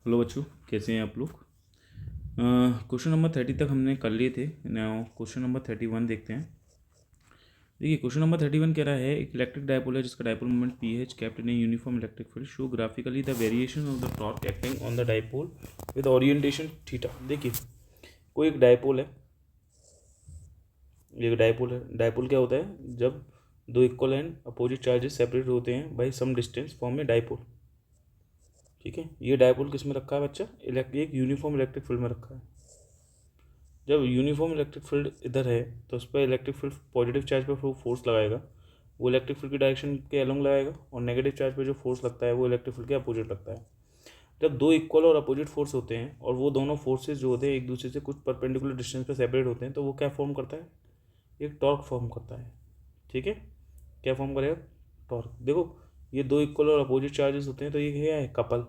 Hello बच्चों, कैसे हैं आप लोग। क्वेश्चन नंबर 30 तक हमने कर लिए थे। क्वेश्चन नंबर 31 देखते हैं। देखिए, क्वेश्चन नंबर 31 कह रहा है एक इलेक्ट्रिक डायपोल है जिसका dipole moment P H kept in uniform electric field show graphically the variation of the torque acting on the dipole with orientation theta. देखिए, कोई एक डायपोल है, डायपोल क्या होता है, जब दो equal and opposite charges separate होते हैं बाई सम डिस्टेंस फॉर्म में डायपोल। ठीक है, ये डायपोल किस में रखा है बच्चा, एक यूनिफॉर्म इलेक्ट्रिक फील्ड में रखा है। जब यूनिफॉर्म इलेक्ट्रिक फील्ड इधर है तो उस पर इलेक्ट्रिक फील्ड पॉजिटिव चार्ज पर फोर्स लगाएगा, वो इलेक्ट्रिक फील्ड की डायरेक्शन के अलोंग लगाएगा, और नेगेटिव चार्ज पर जो फोर्स लगता है वो इलेक्ट्रिक फील्ड के अपोजिट लगता है। जब दो इक्वल और अपोजिट फोर्स होते हैं और वो दोनों फोर्सेज जो होते हैं एक दूसरे से कुछ परपेंडिकुलर डिस्टेंस पर सेपरेट होते हैं तो वो क्या फॉर्म करता है, एक टॉर्क फॉर्म करता है। ठीक है, क्या फॉर्म करेगा, टॉर्क। देखो, ये दो इक्वल और अपोजिट चार्जेस होते हैं तो ये क्या है, कपल।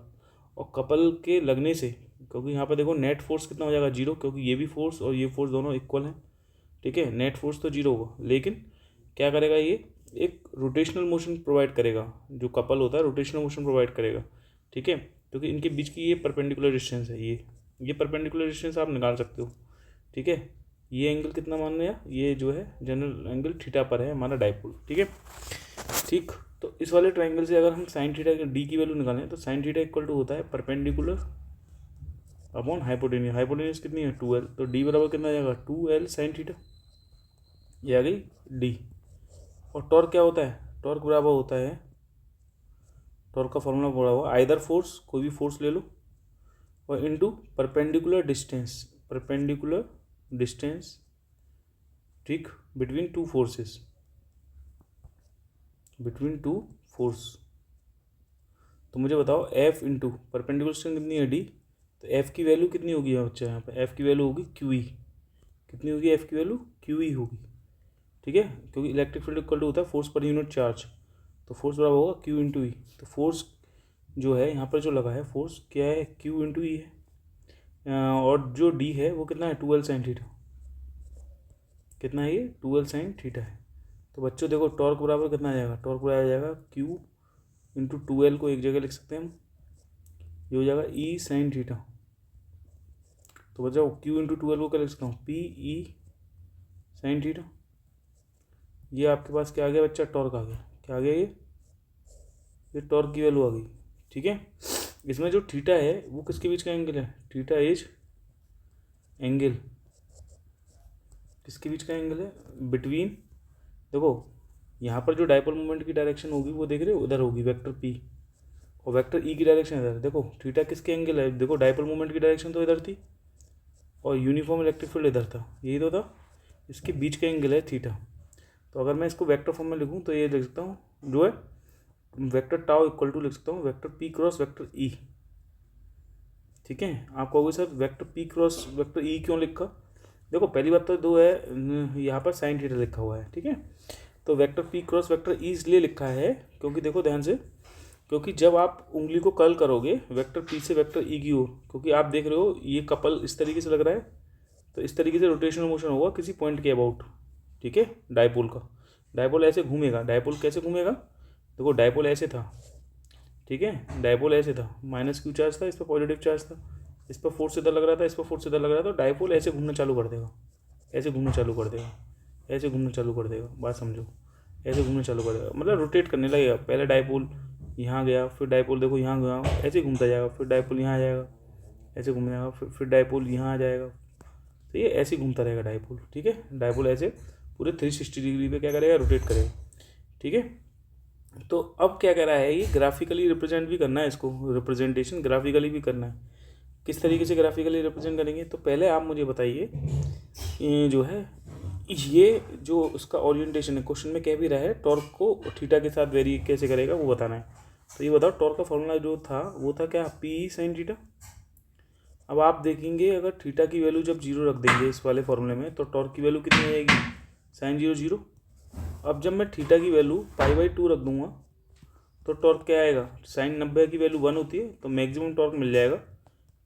और कपल के लगने से, क्योंकि यहाँ पर देखो नेट फोर्स कितना हो जाएगा, जीरो, क्योंकि ये भी फोर्स और ये फोर्स दोनों इक्वल हैं। ठीक है, नेट फोर्स तो जीरो होगा, लेकिन क्या करेगा, ये एक रोटेशनल मोशन प्रोवाइड करेगा। जो कपल होता है रोटेशनल मोशन प्रोवाइड करेगा। ठीक है, क्योंकि इनके बीच की ये परपेंडिकुलर डिस्टेंस है, ये परपेंडिकुलर डिस्टेंस आप निकाल सकते हो। ठीक है, ये एंगल कितना मान लिया, ये जो है जनरल एंगल थीटा पर है हमारा डायपोल। ठीक है, ठीक। तो इस वाले ट्रायंगल से अगर हम साइन थीटा डी की वैल्यू निकालें तो साइन थीटा इक्वल टू होता है परपेंडिकुलर अपॉन हाइपोटेन्यूज। हाइपोटेन्यूज कितनी है, 2l, तो डी बराबर कितना आ जाएगा, 2l साइन थीटा। ये आ गई डी। और टॉर्क क्या होता है, टॉर्क बराबर होता है, टॉर्क का फॉर्मूला बोला हुआ आइदर फोर्स, कोई भी फोर्स ले लो, और इनटू परपेंडिकुलर डिस्टेंस, ठीक, बिटवीन टू फोर्स। तो मुझे बताओ एफ इंटू परपेंडिकुलर डिस्टेंस कितनी है, डी, तो एफ की वैल्यू कितनी होगी बच्चा, यहाँ पे एफ की वैल्यू होगी क्यू ई। कितनी होगी एफ की वैल्यू, क्यू ई होगी। ठीक है, क्योंकि इलेक्ट्रिक फील्ड इक्वल टू होता है फोर्स पर यूनिट चार्ज, तो फोर्स बराबर होगा क्यू इंटू ई। तो फोर्स जो है यहाँ पर जो लगा है, फोर्स क्या है, क्यू इंटू ई है। और जो डी है वो कितना है, 2l साइन थीटा। कितना है ये, 2l साइन थीटा है। तो बच्चों देखो, टॉर्क बराबर कितना आ जाएगा, टॉर्क बराबर आ जाएगा क्यू इंटू 2l को एक जगह लिख सकते हैं हम, ये हो जाएगा ई साइन थीटा। तो बच्चों क्यू इंटू 2l को क्या लिख सकता हूँ, पी ई साइन थीटा। ये आपके पास क्या आ गया बच्चा, टॉर्क आ गया। क्या आ गया, ये टॉर्क की वैल्यू आ गई। ठीक है, इसमें जो थीटा है वो किसके बीच का एंगल है, थीटा इज एंगल, किसके बीच का एंगल है, बिटवीन। देखो यहाँ पर जो डायपोल मोमेंट की डायरेक्शन होगी वो देख रहे हो, उधर होगी वेक्टर पी, और वेक्टर ई की डायरेक्शन इधर। देखो थीटा किसके एंगल है, देखो डायपोल मोमेंट की डायरेक्शन तो इधर थी और यूनिफॉर्म इलेक्ट्रिक फील्ड इधर था, यही तो था, इसके बीच का एंगल है थीटा। तो अगर मैं इसको वेक्टर फॉर्म में लिखूँ तो ये लिख सकता हूँ, जो है वेक्टर टाउ इक्वल टू लिख सकता हूँ vector P cross vector E. ठीक है, आप कहोगे sir vector P cross vector E क्यों लिखा। देखो पहली बात तो दो है, यहाँ पर साइन थीटा लिखा हुआ है। ठीक है, तो vector P cross vector E इसलिए लिखा है क्योंकि देखो ध्यान से, क्योंकि जब आप उंगली को कर्ल करोगे वेक्टर पी से वेक्टर ई की ओर, क्योंकि आप देख रहे हो ये कपल इस तरीके से लग रहा है, तो इस तरीके से रोटेशनल मोशन होगा किसी पॉइंट के अबाउट। ठीक है, डायपोल का, डायपोल ऐसे घूमेगा। डायपोल कैसे घूमेगा, देखो डायपोल ऐसे था। ठीक है, डायपोल ऐसे था, माइनस क्यू चार्ज था, इस पर पॉजिटिव चार्ज था, इस पर फोर्स इधर लग रहा था, इस पर फोर्स इधर लग रहा था, तो डायपोल ऐसे घूमना चालू कर देगा, ऐसे घूमना चालू कर देगा, ऐसे घूमना चालू कर देगा। बात समझो, ऐसे घूमना चालू कर देगा मतलब रोटेट करने लगेगा। पहले डायपोल यहाँ गया, फिर डायपोल देखो यहाँ गया, ऐसे घूमता जाएगा, फिर डायपोल यहाँ आ जाएगा, ऐसे घूम जाएगा, फिर डायपोल यहाँ आ जाएगा। तो ये ऐसे घूमता रहेगा डायपोल। ठीक है, डायपोल ऐसे पूरे 360 डिग्री पे क्या करेगा, रोटेट करेगा। ठीक है, तो अब क्या कह रहा है, ये ग्राफिकली रिप्रेजेंट भी करना है, इसको रिप्रेजेंटेशन ग्राफिकली भी करना है। किस तरीके से ग्राफिकली रिप्रेजेंट करेंगे, तो पहले आप मुझे बताइए, ये जो है, ये जो उसका ओरिएंटेशन है, क्वेश्चन में कह भी रहा है टॉर्क को थीटा के साथ वेरी कैसे करेगा वो बताना है। तो ये बताओ, टॉर्क का फॉर्मूला जो था वो था क्या, पी साइन थीटा। अब आप देखेंगे अगर थीटा की वैल्यू जब जीरो रख देंगे इस वाले फॉर्मूले में तो टॉर्क की वैल्यू कितनी आएगी, साइन जीरो जीरो। अब जब मैं थीटा की वैल्यू π/2 रख दूंगा तो टॉर्क क्या आएगा, साइन 90 की वैल्यू 1 होती है तो मैक्सिमम टॉर्क मिल जाएगा,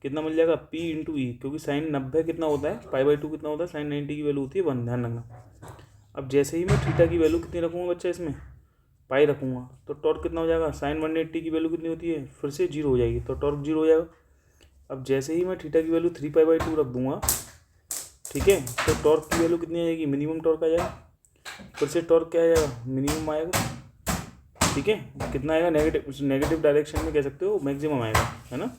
कितना मिल जाएगा, P इंटू ई, क्योंकि साइन 90 कितना होता है, π/2 कितना होता है, साइन 90 की वैल्यू होती है 1, ध्यान रखना। अब जैसे ही मैं थीटा की वैल्यू कितनी रखूँगा बच्चा, इसमें पाई रखूँगा तो टॉर्क कितना हो जाएगा, साइन 180 की वैल्यू कितनी होती है, फिर से जीरो हो जाएगी, तो टॉर्क जीरो हो जाएगा। अब जैसे ही मैं थीटा की वैल्यू 3π/2 रख दूंगा, ठीक है, तो टॉर्क की वैल्यू कितनी आएगी, मिनिमम टॉर्क आ जाएगा। फिर से टॉर्क क्या आएगा, मिनिमम आएगा, ठीक है। कितना आएगा, नेगेटिव डायरेक्शन में कह सकते हो मैक्सिमम आएगा, है ना।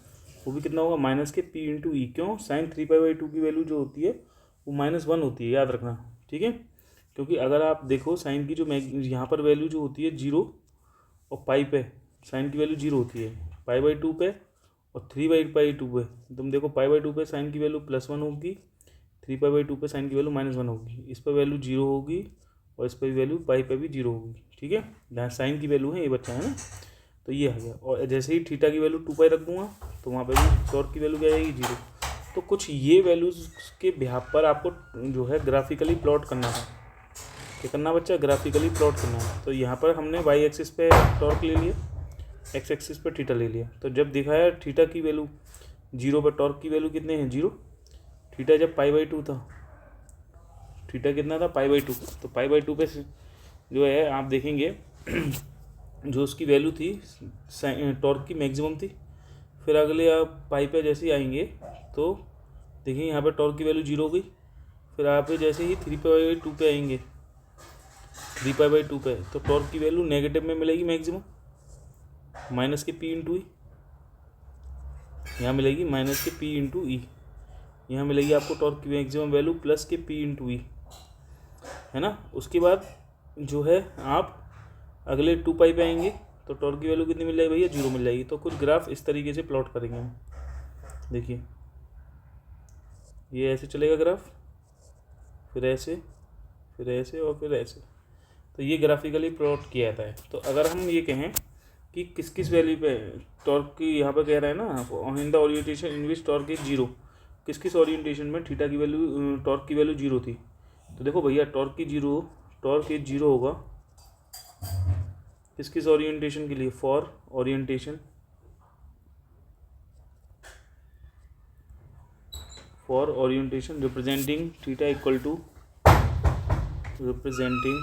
वो भी कितना होगा, माइनस के पी इंटू ई। क्यों, साइन 3π/2 की वैल्यू जो होती है वो -1 होती है, याद रखना, ठीक है। क्योंकि अगर आप देखो साइन की जो यहाँ पर वैल्यू जो होती है 0 और पाई पे साइन की वैल्यू 0 होती है, π/2 पे और 3/2 पे तुम देखो π/2 पे साइन की वैल्यू +1 होगी, 3π/2 पे साइन की वैल्यू -1 होगी, इस पर वैल्यू 0 होगी और इस पर भी वैल्यू पाई पे भी 0 होगी, ठीक है। जहाँ साइन की वैल्यू है ये बच्चा, है ना। तो ये आ गया, और जैसे ही थीटा की वैल्यू 2π रख दूंगा तो वहाँ पे भी टॉर्क की वैल्यू क्या आएगी, 0। तो कुछ ये वैल्यूज़ के बिहाफ पर आपको जो है ग्राफिकली प्लॉट करना था। क्या करना बच्चा, ग्राफिकली प्लॉट करना है। तो यहाँ पर हमने वाई एक्सिस पे टॉर्क ले लिया, एक्स एक्सिस पे थीटा ले लिया। तो जब दिखाया थीटा की वैल्यू 0 पर टॉर्क की वैल्यू कितने हैं, 0। थीटा जब π/2 था, थीटा कितना था, π/2। तो π/2 पे जो है आप देखेंगे जो उसकी वैल्यू थी टॉर्क की मैक्सिमम थी। फिर अगले आप पाई पे जैसे ही आएंगे तो देखिए यहाँ पे टॉर्क की वैल्यू 0 हो गई। फिर आप जैसे ही 3π/2 पे आएंगे, 3π/2 पे, तो टॉर्क की वैल्यू नेगेटिव में मिलेगी मैक्सिमम, माइनस के पी इंटू ई। यहाँ मिलेगी माइनस के पी इंटू ई। यहाँ मिलेगी आपको टॉर्क की मैक्सिमम वैल्यू प्लस के पी इंटू ई, है ना। उसके बाद जो है आप अगले 2π पे आएंगे तो टॉर्क की वैल्यू कितनी मिल जाएगी भैया, 0 मिल जाएगी। तो कुछ ग्राफ इस तरीके से प्लॉट करेंगे हम। देखिए ये ऐसे चलेगा ग्राफ, फिर ऐसे, फिर ऐसे और फिर ऐसे। तो ये ग्राफिकली प्लॉट किया जाता है। तो अगर हम ये कहें कि किस किस वैल्यू पे टॉर्क की, यहाँ पर कह रहा है ना, in the orientation in which torque is 0, किस किस ओरिएंटेशन में थीटा की वैल्यू टॉर्क की वैल्यू 0 थी। तो देखो भैया टॉर्क इज 0 होगा किस किस ओरिएंटेशन के लिए, for orientation representing theta equal to representing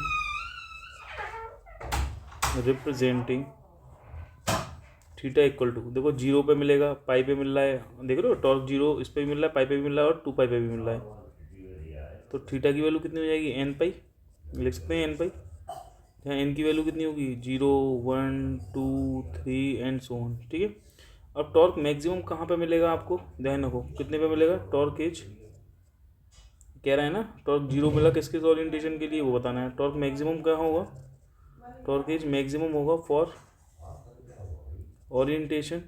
theta equal to, देखो 0 पे मिलेगा, पाई पे मिल रहा है, देख रहे हो टॉर्क 0 इस पे भी मिल रहा है, पाई पे भी मिल रहा है और 2π पे भी मिल रहा है। तो थीटा की वैल्यू कितनी हो जाएगी, n π, लिख सकते हैं n π। यहाँ n की वैल्यू कितनी होगी, 0 1 2 3 एंड सो ऑन, ठीक है। अब टॉर्क मैक्सिमम कहाँ पे मिलेगा आपको, ध्यान रखो कितने पे मिलेगा, टॉर्क एज कह रहा है ना, टॉर्क 0 मिला किस किस ओरिएंटेशन के लिए वो बताना है। टॉर्क मैक्सिमम कहाँ होगा, टॉर्क एज मैक्सिमम होगा फॉर ओरिएंटेशन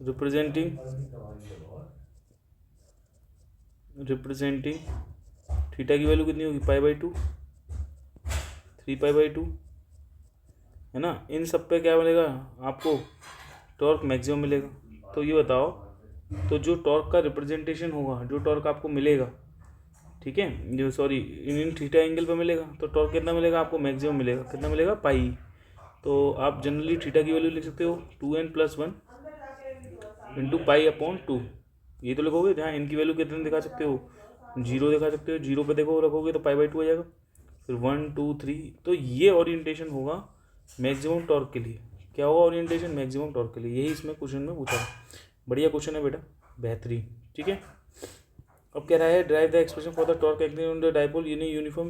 रिप्रेजेंटिंग थीटा की वैल्यू कितनी होगी, π/2, 3π/2, है ना। इन सब पे क्या मिलेगा आपको, टॉर्क मैक्सिमम मिलेगा। तो ये बताओ, तो जो टॉर्क का रिप्रेजेंटेशन होगा, जो टॉर्क आपको मिलेगा, ठीक है, जो सॉरी इन थीटा एंगल पे मिलेगा, तो टॉर्क कितना मिलेगा आपको, मैक्सिमम मिलेगा। कितना मिलेगा, पाई। तो आप जनरली थीटा की वैल्यू लिख सकते हो 2n+1 इंटू π/2। ये तो लिखोगे, जहाँ n की वैल्यू कितने दिखा सकते हो, 0 दिखा सकते हो। 0 पे देखो रखोगे तो π/2 आ जाएगा। फिर 1 2 3, तो ये ओरिएंटेशन होगा मैक्सिमम टॉर्क के लिए। क्या होगा ओरिएंटेशन, मैक्सिमम टॉर्क के लिए। यही इसमें क्वेश्चन में पूछा है। बढ़िया क्वेश्चन है बेटा, बेहतरीन, ठीक है। अब कह रहा है drive the expression for the torque acting on the dipole in uniform,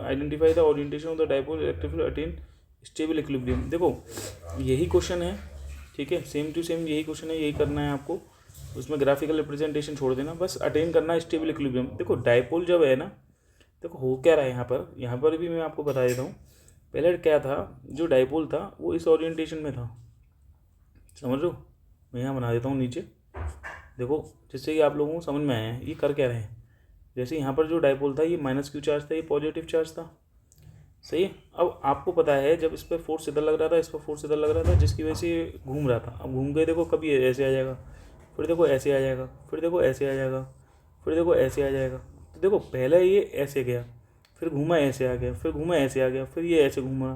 identify the orientation of the dipole electric attain stable equilibrium. देखो यही क्वेश्चन है, ठीक है, सेम टू सेम यही क्वेश्चन है, यही करना है आपको। उसमें ग्राफिकल रिप्रेजेंटेशन छोड़ देना, बस अटेन करना है स्टेबल इक्विलिब्रियम। देखो डाइपोल जब है ना, देखो हो क्या रहा है यहाँ पर भी मैं आपको बता देता हूँ। पहले क्या था, जो डाइपोल था वो इस ओरिएंटेशन में था, समझ लो। मैं यहाँ बना देता हूँ नीचे, देखो जिससे कि आप लोगों को समझ में आया है ये कर क्या रहे हैं। जैसे यहाँ पर जो डाइपोल था ये -q चार्ज था, ये पॉजिटिव चार्ज था, सही है। अब आपको पता है जब इस पर फोर्स इधर लग रहा था, इस पर फोर्स इधर लग रहा था, जिसकी वजह से ये घूम रहा था। अब घूम गए, देखो कभी ऐसे आ जाएगा, फिर देखो ऐसे आ जाएगा, फिर देखो ऐसे आ जाएगा, फिर देखो ऐसे आ जाएगा। तो देखो पहले ये ऐसे गया, फिर घूमा ऐसे आ गया, फिर घूमा ऐसे आ गया, फिर ये ऐसे घूमा।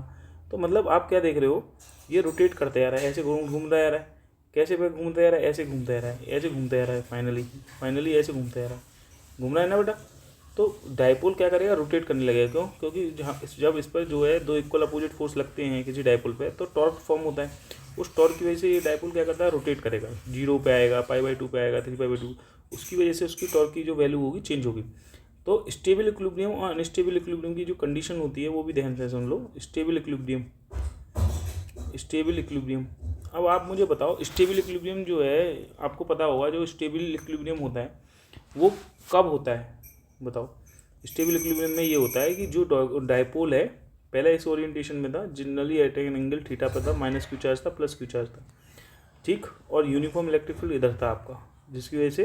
तो मतलब आप क्या देख रहे हो, ये रोटेट करते आ रहा है, ऐसे घूमता आ रहा है। कैसे पे घूमता आ रहा है, ऐसे घूमता आ रहा है, ऐसे घूमता आ रहा है, फाइनली ऐसे घूमता आ रहा है, घूम रहा है ना बेटा। तो डाइपोल क्या करेगा, रोटेट करने लगेगा। क्यों, क्योंकि जब इस पर जो है दो इक्वल अपोजिट फोर्स लगते हैं किसी डाइपोल पे, तो टॉर्क फॉर्म होता है। उस टॉर्क की वजह से ये डायपोल क्या करता है, रोटेट करेगा, 0 पे आएगा, π/2 पे आएगा, 3π/2, उसकी वजह से उसकी टॉर्क की जो वैल्यू होगी चेंज होगी। तो स्टेबल इक्विलिब्रियम और अनस्टेबल इक्विलिब्रियम की जो कंडीशन होती है वो भी ध्यान से सुन लो। Stable equilibrium, stable equilibrium. अब आप मुझे बताओ स्टेबल इक्विलिब्रियम जो है, आपको पता होगा जो स्टेबल इक्विलिब्रियम होता है वो कब होता है, बताओ। स्टेबल इक्विलिब्रियम में ये होता है कि जो डायपोल है, पहले इस ओरिएंटेशन में था, generally at an angle theta पर था, माइनस क्यू चार्ज था, प्लस क्यू चार्ज था, ठीक, और यूनिफॉर्म इलेक्ट्रिक फील्ड इधर था आपका, जिसकी वजह से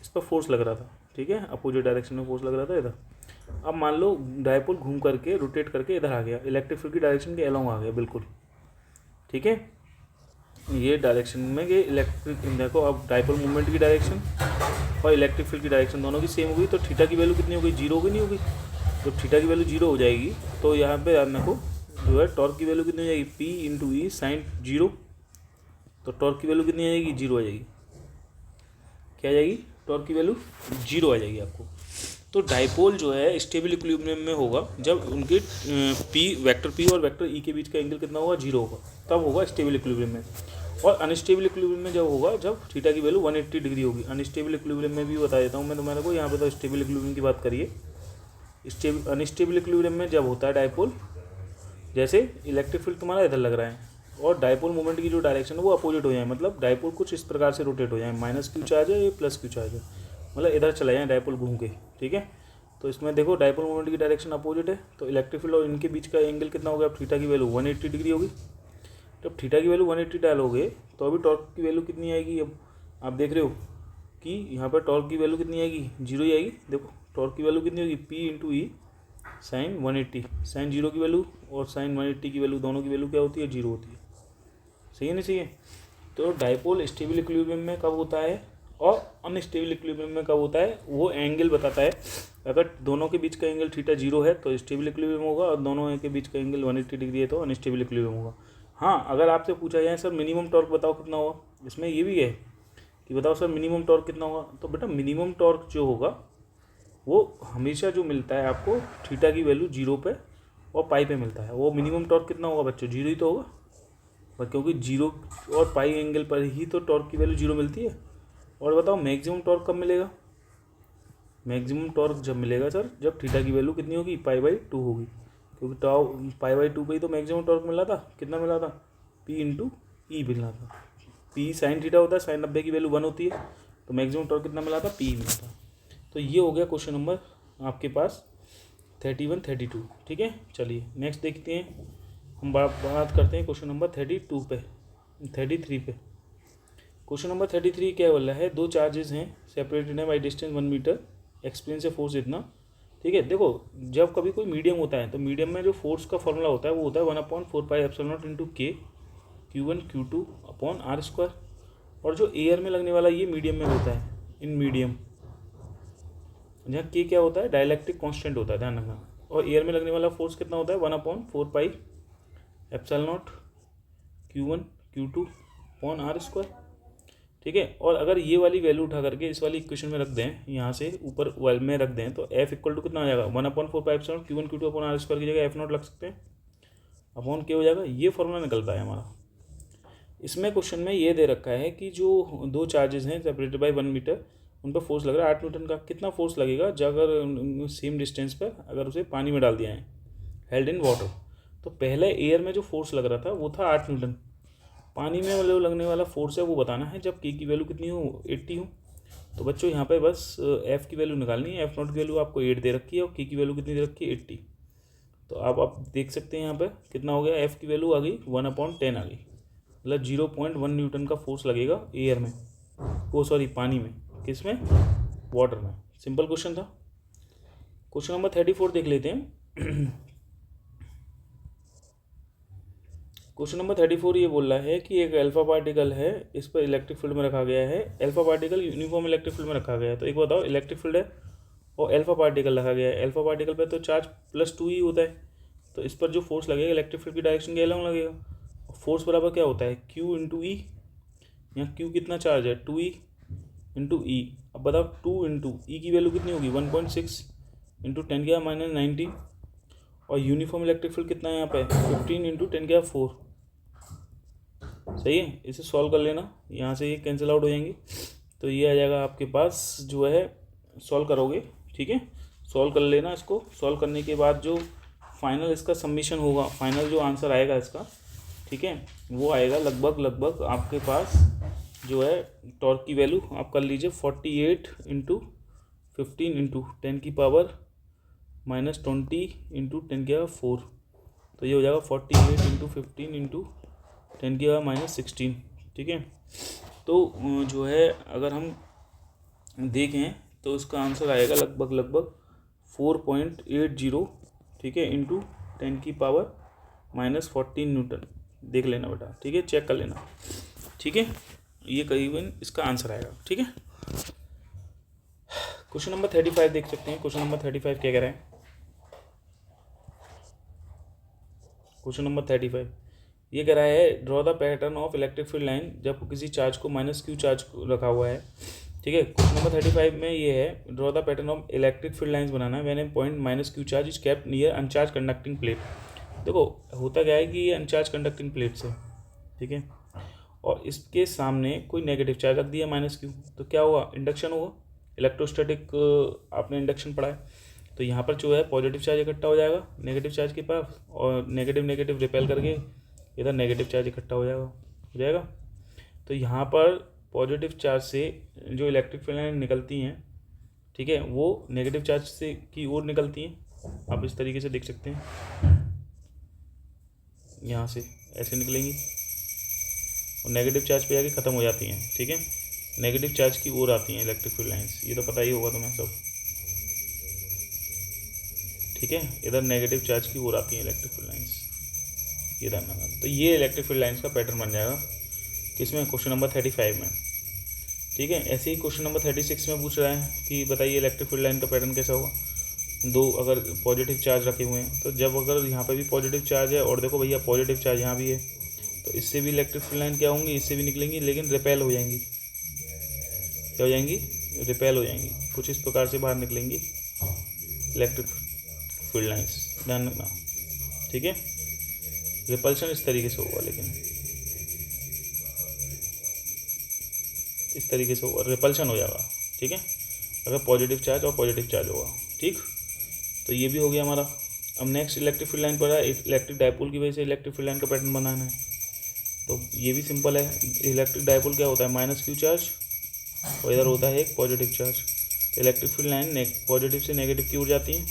इस पर फोर्स लग रहा था, ठीक है, अपोजिट डायरेक्शन में फोर्स लग रहा था इधर। अब मान लो डायपोल घूम करके रोटेट करके इधर आ गया, इलेक्ट्रिक फील्ड की डायरेक्शन के अलोंग आ गया बिल्कुल, ठीक है, ये डायरेक्शन में कि इलेक्ट्रिक, देखो अब डायपोल मूवमेंट की डायरेक्शन और इलेक्ट्रिक फील्ड की डायरेक्शन दोनों की सेम होगी, तो थीटा की वैल्यू कितनी होगी, 0 होगी, नहीं होगी। जब थीटा की वैल्यू 0 हो जाएगी तो यहाँ पे याद रखो जो है टॉर्क की वैल्यू कितनी हो जाएगी, P इंटू ई साइन 0, तो टॉर्क की वैल्यू कितनी आ जाएगी, 0 आ जाएगी, क्या आ जाएगी, टॉर्क की वैल्यू 0 आ जाएगी आपको। तो डायपोल जो है स्टेबल इक्विलिब्रियम में होगा जब उनके वेक्टर P और वेक्टर E के बीच का एंगल कितना होगा, 0 होगा, तब होगा स्टेबल इक्विलिब्रियम में। और अनस्टेबल इक्विलिब्रियम में जब होगा जब थीटा की वैल्यू 180 डिग्री होगी। अनस्टेबल इक्विलिब्रियम में भी बता देता हूँ मैं तुम्हारे को, यहाँ पे तो स्टेबल इक्विलिब्रियम की बात करिए। अनस्टेबल इक्विलिब्रियम में जब होता है डायपोल, जैसे इलेक्ट्रिक फील्ड तुम्हारा इधर लग रहा है और डायपोल मूवमेंट की जो डायरेक्शन है वो अपोजिट हो जाए, मतलब डायपोल कुछ इस प्रकार से रोटेट हो जाए, माइनस क्यू चार्ज है, ये प्लस क्यू चार्ज है, मतलब इधर चला जाए डायपोल घूम के, ठीक है। तो इसमें देखो डायपोल मूवमेंट की डायरेक्शन अपोजिट है, तो इलेक्ट्रिक फील्ड और इनके बीच का एंगल कितना होगा, अब थीटा की वैल्यू 180 डिग्री होगी। जब थीटा की वैल्यू 180 डालोगे तो अभी टॉर्क की वैल्यू कितनी आएगी, अब आप देख रहे हो कि यहाँ पर टॉर्क की वैल्यू कितनी आएगी, 0 ही आएगी। देखो टॉर्क की वैल्यू कितनी होगी, P इंटू ई साइन 180, साइन 0 की वैल्यू और साइन 180 की वैल्यू, दोनों की वैल्यू क्या होती है, 0 होती है, सही है नहीं सही है। तो डायपोल स्टेबल इक्विलिब्रियम में कब होता है और अनस्टेबल इक्विलिब्रियम में कब होता है, वो एंगल बताता है। अगर दोनों के बीच का एंगल थीटा 0 है तो स्टेबल इक्विलिब्रियम होगा, और दोनों के बीच का एंगल 180 डिग्री है तो अनस्टेबल इक्विलिब्रियम होगा। हाँ, अगर आपसे पूछा जाए सर मिनिमम टॉर्क बताओ कितना होगा, इसमें ये भी है कि बताओ सर मिनिमम टॉर्क कितना होगा, तो बेटा मिनिमम टॉर्क जो होगा वो हमेशा जो मिलता है आपको थीटा की वैल्यू 0 पे और पाई पे मिलता है। वो मिनिमम टॉर्क कितना होगा बच्चों, 0 ही तो होगा, बस क्योंकि 0 और पाई एंगल पर ही तो टॉर्क की वैल्यू 0 मिलती है। और बताओ मैक्सिमम टॉर्क कब मिलेगा, मैक्सिमम टॉर्क जब मिलेगा सर जब थीटा की वैल्यू कितनी होगी, π/2 होगी, क्योंकि π/2 पे ही तो मैक्सिमम टॉर्क मिला था, कितना मिला था, P इंटू ई मिला था। P साइन थीटा होता है, साइन 90 की वैल्यू 1 होती है, तो मैक्सिमम टॉर्क कितना मिला था, P मिला था। तो ये हो गया क्वेश्चन नंबर आपके पास 31, 32, ठीक है। चलिए नेक्स्ट देखते हैं, हम बात करते हैं क्वेश्चन नंबर 32 पे, 33 पे। क्वेश्चन नंबर 33 क्या बोल रहा है, दो चार्जेस हैं सेपरेटेड है बाई डिस्टेंस 1 मीटर, एक्सपीरियंस से फोर्स इतना, ठीक है। देखो जब कभी कोई मीडियम होता है तो मीडियम में जो फोर्स का फॉर्मूला होता है वो होता है 1/4πε0 इंटू के Q1 Q2 अपॉन r²। और जो एयर में लगने वाला ये मीडियम में होता है, इन मीडियम जहाँ के क्या होता है, डायलैक्ट्रिक कांस्टेंट होता है, ध्यान रखना। और एयर में लगने वाला फोर्स कितना होता है, 1/4πε0 Q1 Q2 अपॉन r², ठीक है। और अगर ये वाली वैल्यू उठा करके इस वाली इक्वेशन में रख दें, यहाँ से ऊपर वाल में रख दें, तो F इक्वल टू कितना आ जाएगा, 1/4πε0 Q1 Q2 अपॉन r² की जगह F0 लग सकते हैं, अपॉन क्या हो जाएगा, ये फॉर्मूला निकलता है हमारा। इसमें क्वेश्चन में ये दे रखा है कि जो दो चार्जेस हैं सेपरेटेड बाई 1 मीटर, उन पर फोर्स लग रहा है 8 न्यूटन का। कितना फोर्स लगेगा जब अगर सेम डिस्टेंस पर अगर उसे पानी में डाल दिया है, हेल्ड इन वाटर। तो पहले एयर में जो फोर्स लग रहा था वो था 8 न्यूटन, पानी में मतलब लगने वाला फोर्स है वो बताना है जब के की वैल्यू कितनी हो, 80 हो। तो बच्चों यहाँ पे बस एफ की वैल्यू निकालनी है, F0 की वैल्यू आपको 8 दे रखी है और के की वैल्यू कितनी दे रखी है, 80। तो आप देख सकते हैं यहाँ पे कितना हो गया, एफ की वैल्यू आ गई 1/10 आ गई, मतलब 0.1 न्यूटन का फोर्स लगेगा एयर में, वो सॉरी पानी में, किस में, वाटर में। सिंपल क्वेश्चन था। क्वेश्चन नंबर 34 देख लेते हैं। क्वेश्चन नंबर 34 ये बोल रहा है कि एक अल्फा पार्टिकल है, इस पर इलेक्ट्रिक फील्ड में रखा गया है, alpha particle uniform electric field में रखा गया है। तो एक बताओ, इलेक्ट्रिक फील्ड है और अल्फा पार्टिकल रखा गया है, अल्फा पार्टिकल पे तो चार्ज +2 ही होता है, तो इस पर जो फोर्स लगेगा इलेक्ट्रिक फील्ड की डायरेक्शन के अलग लगेगा। फोर्स बराबर क्या होता है, Q इंटू ई, यहाँ Q कितना चार्ज है, 2E इंटू ई। अब बताओ 2 इंटू ई की वैल्यू कितनी होगी, 1.6 इंटू 10⁻90, और यूनिफॉर्म इलेक्ट्रिक फील्ड कितना है यहाँ पे, 15 इंटू 10⁻4, सही है, इसे सॉल्व कर लेना, यहाँ से ये कैंसिल आउट हो जाएंगे, तो ये आ जाएगा आपके पास जो है, सॉल्व करोगे, ठीक है, सॉल्व कर लेना इसको। सॉल्व करने के बाद जो फाइनल इसका सबमिशन होगा, फाइनल जो आंसर आएगा इसका, ठीक है, वो आएगा लगभग आपके पास जो है टॉर्क की वैल्यू आप कर लीजिए 48 इंटू 15 इंटू 10 की पावर माइनस 20 इंटू 10 की पावर 4, तो ये हो जाएगा 48 इंटू 15 इंटू 10 की पावर माइनस 16, ठीक है। तो जो है अगर हम देखें तो इसका आंसर आएगा लगभग 4.80, ठीक है, इंटू 10 की पावर माइनस 14 न्यूटन। देख लेना बेटा, ठीक है, चेक कर लेना, ठीक है, ये करीबन इसका आंसर आएगा, ठीक है। क्वेश्चन नंबर 35 देख सकते हैं। क्वेश्चन नंबर 35 क्या कह रहा है? क्वेश्चन नंबर 35 ये कह रहा है draw the pattern of electric field line जब किसी चार्ज को माइनस क्यू चार्ज रखा हुआ है, ठीक है। क्वेश्चन नंबर 35 में ये है draw the pattern of electric field lines बनाना है when a point minus Q charge is kept near uncharged conducting plate. देखो होता क्या है कि ये अनचार्ज कंडक्टिंग प्लेट से, ठीक है, और इसके सामने कोई नेगेटिव चार्ज रख दिया माइनस क्यू, तो क्या हुआ, इंडक्शन हुआ, इलेक्ट्रोस्टैटिक आपने इंडक्शन पढ़ा है, तो यहाँ पर जो है पॉजिटिव चार्ज इकट्ठा हो जाएगा नेगेटिव चार्ज के पास, और नेगेटिव रिपेल करके इधर नेगेटिव चार्ज इकट्ठा हो जाएगा। तो यहाँ पर पॉजिटिव चार्ज से जो इलेक्ट्रिक फील्ड लाइन निकलती हैं, ठीक है, वो नेगेटिव चार्ज से की ओर निकलती हैं। आप इस तरीके से देख सकते हैं, यहाँ से ऐसे निकलेंगी और नेगेटिव चार्ज पे जाके ख़त्म हो जाती हैं, ठीक है, नेगेटिव चार्ज की ओर आती हैं इलेक्ट्रिक फील्ड लाइंस, ये तो पता ही होगा तुम्हें सब, ठीक है, इधर नेगेटिव चार्ज की ओर आती हैं इलेक्ट्रिक फील्ड लाइंस, ये ध्यान। तो ये इलेक्ट्रिक फील्ड लाइंस का पैटर्न बन जाएगा किसमें, क्वेश्चन नंबर 35 में, ठीक है। ऐसे ही क्वेश्चन नंबर 36 में पूछ रहा है कि बताइए इलेक्ट्रिक फील्ड लाइन का पैटर्न कैसा होगा। दो अगर पॉजिटिव चार्ज रखे हुए हैं, तो जब अगर यहाँ पे भी पॉजिटिव चार्ज है और देखो भैया पॉजिटिव चार्ज यहाँ भी है, तो इससे भी इलेक्ट्रिक फील्ड लाइन क्या होंगी, इससे भी निकलेंगी, लेकिन रिपेल हो जाएंगी, क्या हो जाएंगी, रिपेल हो जाएंगी, कुछ इस प्रकार से बाहर निकलेंगी इलेक्ट्रिक फील्ड लाइंस, ध्यान रखना, ठीक है। रिपल्शन इस तरीके से होगा, लेकिन इस तरीके से होगा, रिपल्शन हो जाएगा, ठीक है, अगर पॉजिटिव चार्ज और पॉजिटिव चार्ज होगा, ठीक। तो ये भी हो गया हमारा। अब नेक्स्ट इलेक्ट्रिक फील्ड लाइन पर है, इलेक्ट्रिक डायपोल की वजह से इलेक्ट्रिक फील्ड लाइन का पैटर्न बनाना है, तो ये भी सिंपल है। इलेक्ट्रिक डायपोल क्या होता है, माइनस क्यू चार्ज, और इधर होता है एक पॉजिटिव चार्ज, तो इलेक्ट्रिक फील्ड लाइन पॉजिटिव से नेगेटिव की ओर जाती है,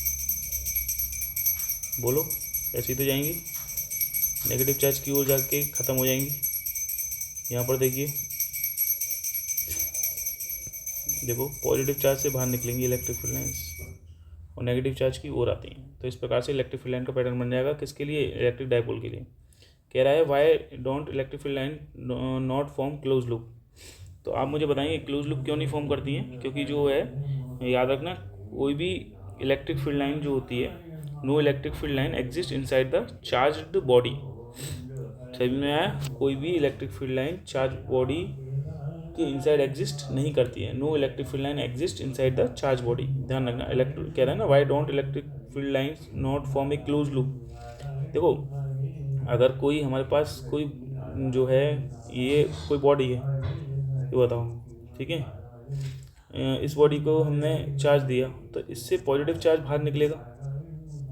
बोलो ऐसी तो जाएंगी, नेगेटिव चार्ज की ओर जाके ख़त्म हो जाएंगी। यहाँ पर देखिए, देखो पॉजिटिव चार्ज से बाहर निकलेंगी इलेक्ट्रिक फील्ड लाइंस और नेगेटिव चार्ज की ओर आती हैं, तो इस प्रकार से इलेक्ट्रिक फील्ड लाइन का पैटर्न बन जाएगा किसके लिए, इलेक्ट्रिक डायपोल के लिए। कह रहा है Y don't electric field line not form close loop. तो आप मुझे बताएंगे क्लोज लूप क्यों नहीं फॉर्म करती हैं, क्योंकि जो है याद रखना, कोई भी इलेक्ट्रिक फील्ड लाइन जो होती है, no electric field line exist inside the charged body. समझ में आया, कोई भी electric field line charge body के इनसाइड एग्जिस्ट नहीं करती है, no electric field line exist inside the charge body, ध्यान रखना। कह रहा है ना why don't electric field lines not form a close loop. देखो अगर कोई हमारे पास कोई जो है ये कोई बॉडी है, ये बताओ, ठीक है, इस बॉडी को हमने चार्ज दिया, तो इससे पॉजिटिव चार्ज बाहर निकलेगा,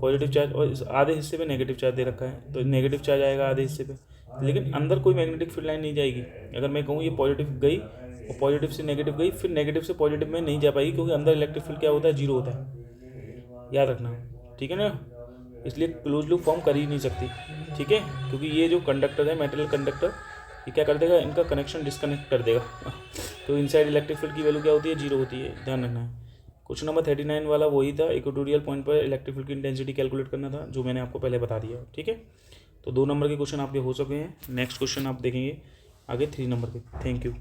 पॉजिटिव चार्ज, और इस आधे हिस्से पे नेगेटिव चार्ज दे रखा है, तो नेगेटिव चार्ज आएगा आधे हिस्से पे, लेकिन अंदर कोई मैग्नेटिक फील्ड लाइन नहीं जाएगी। अगर मैं कहूँ ये पॉजिटिव गई और पॉजिटिव से नेगेटिव गई, फिर नेगेटिव से पॉजिटिव में नहीं जा पाएगी, क्योंकि अंदर इलेक्ट्रिक फील्ड क्या होता है, जीरो होता है, याद रखना, ठीक है ना। इसलिए क्लोज लूप फॉर्म कर ही नहीं सकती, ठीक है, क्योंकि ये जो कंडक्टर है, मेटल कंडक्टर, ये क्या कर देगा, इनका कनेक्शन डिस्कनेक्ट कर देगा। तो इनसाइड इलेक्ट्रिक फील्ड की वैल्यू क्या होती है, जीरो होती है, ध्यान रखना है। क्वेश्चन नंबर 39 वाला वही था, इक्वेटोरियल पॉइंट पर इलेक्ट्रिक फील्ड की इंटेंसिटी कैलकुलेट करना था, जो मैंने आपको पहले बता दिया, ठीक है। तो 2 नंबर के क्वेश्चन आपके हो चुके हैं। नेक्स्ट क्वेश्चन आप देखेंगे आगे 3 नंबर के। Thank you.